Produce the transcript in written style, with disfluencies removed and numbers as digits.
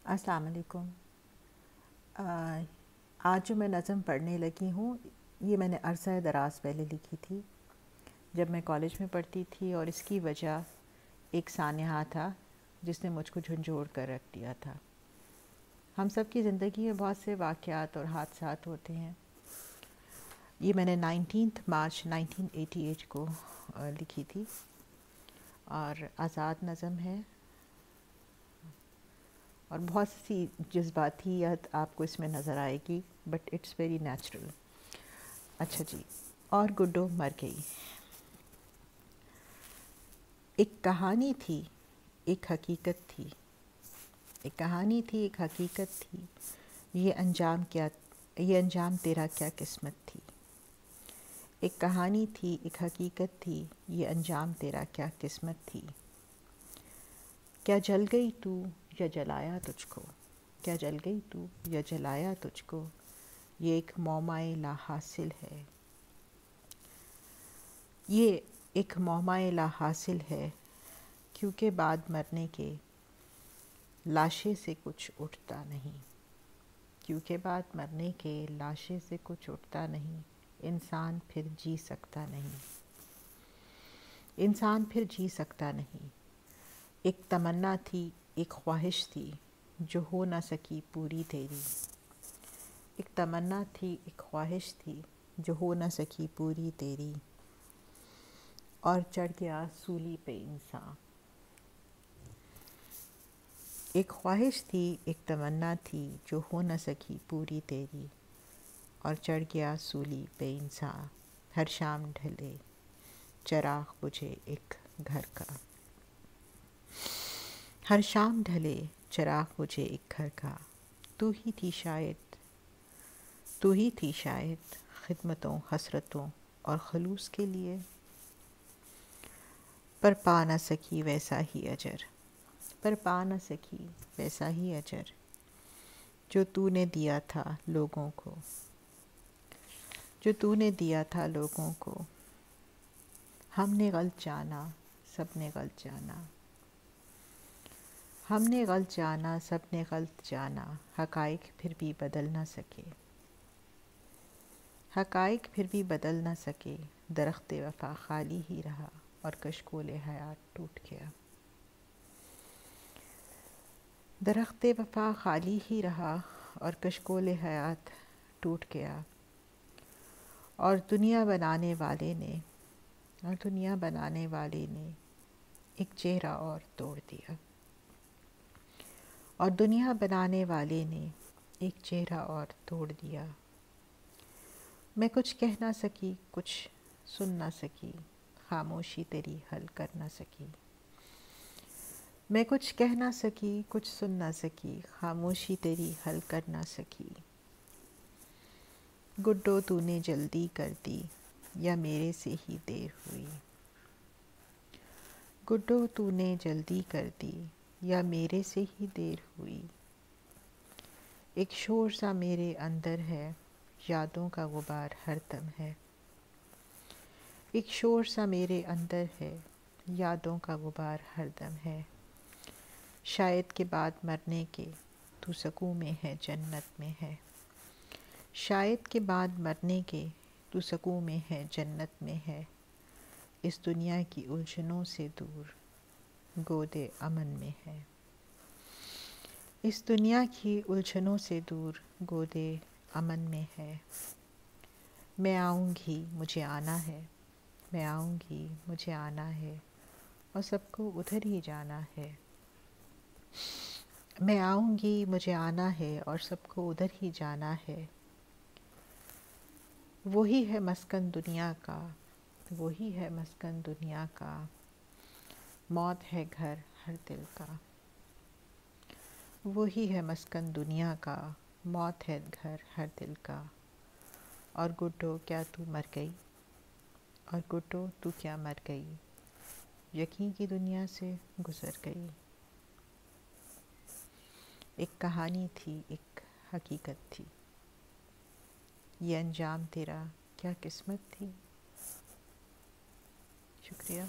अस्सलाम वालेकुम। आज जो मैं नज़म पढ़ने लगी हूँ ये मैंने अरसा दराज पहले लिखी थी जब मैं कॉलेज में पढ़ती थी, और इसकी वजह एक सानहा था जिसने मुझको झंझोड़ कर रख दिया था। हम सब की ज़िंदगी में बहुत से वाक़यात और हादसात होते हैं। ये मैंने 19 मार्च 1988 को लिखी थी और आज़ाद नज़म है और बहुत सी जज्बातियत आपको इसमें नज़र आएगी, बट इट्स वेरी नेचुरल। अच्छा जी। और गुड्डो मर गई। एक कहानी थी, एक हकीकत थी। एक कहानी थी, एक हकीकत थी। ये अंजाम तेरा क्या किस्मत थी। एक कहानी थी, एक हकीकत थी। ये अंजाम तेरा क्या किस्मत थी। क्या जल गई तू या जलाया तुझको। क्या जल गई तू या जलाया तुझको। ये एक मौमाए ला हासिल है। ये एक मौमाए ला हासिल है, क्योंकि बाद मरने के लाशे से कुछ उठता नहीं। क्योंकि बाद मरने के लाशे से कुछ उठता नहीं। इंसान फिर जी सकता नहीं। इंसान फिर जी सकता नहीं। एक तमन्ना थी, एक ख्वाहिश थी, जो हो न सकी पूरी तेरी। एक तमन्ना थी, एक ख्वाहिश थी, जो हो न सकी पूरी तेरी। और चढ़ गया सूली पे इंसान। एक ख्वाहिश थी, एक तमन्ना थी, जो हो न सकी पूरी तेरी। और चढ़ गया सूली पे इंसान। हर शाम ढले चराग बुझे एक घर का। हर शाम ढले चराग बुझे एक घर का। तू ही थी शायद, तू ही थी शायद खिदमतों, हसरतों और खलूस के लिए। पर पा न सकी वैसा ही अजर। पर पा न सकी वैसा ही अजर, जो तूने दिया था लोगों को। जो तूने दिया था लोगों को। हमने गलत जाना, सबने गलत जाना। हमने गलत जाना, सबने गलत जाना। हक़ाइक़ फिर भी बदल न सके। हक़ाइक़ फिर भी बदल न सके। दरख्त वफ़ा खाली ही रहा और कशकोल हयात टूट गया। दरख्त वफ़ा खाली ही रहा और कशकोल हयात टूट गया। और दुनिया बनाने वाले ने एक चेहरा और तोड़ दिया। और दुनिया बनाने वाले ने एक चेहरा और तोड़ दिया। मैं कुछ कह ना सकी, कुछ सुन ना सकी, खामोशी तेरी हल कर ना सकी। मैं कुछ कह ना सकी, कुछ सुन ना सकी, खामोशी तेरी हल कर ना सकी। गुड्डो तूने जल्दी कर दी या मेरे से ही देर हुई। गुड्डो तूने जल्दी कर दी या मेरे से ही देर हुई। एक शोर सा मेरे अंदर है, यादों का गुबार हरदम है। एक शोर सा मेरे अंदर है, यादों का गुबार हरदम है। शायद के बाद मरने के तू सकून में है, जन्नत में है। शायद के बाद मरने के तू सकून में है, जन्नत में है। इस दुनिया की उलझनों से दूर गोदे अमन में है। इस दुनिया की उलझनों से दूर गोदे अमन में है। मैं आऊँगी, मुझे आना है। मैं आऊँगी, मुझे आना है और सबको उधर ही जाना है। मैं आऊँगी, मुझे आना है और सबको उधर ही जाना है। वही है मस्कन दुनिया का, वही है मस्कन दुनिया का। मौत है घर हर दिल का। वही है मस्कन दुनिया का, मौत है घर हर दिल का। और गुड्डो क्या तू मर गई। और गुड्डो तू क्या मर गई। यकीन की दुनिया से गुज़र गई। एक कहानी थी, एक हकीकत थी। ये अंजाम तेरा क्या किस्मत थी। शुक्रिया।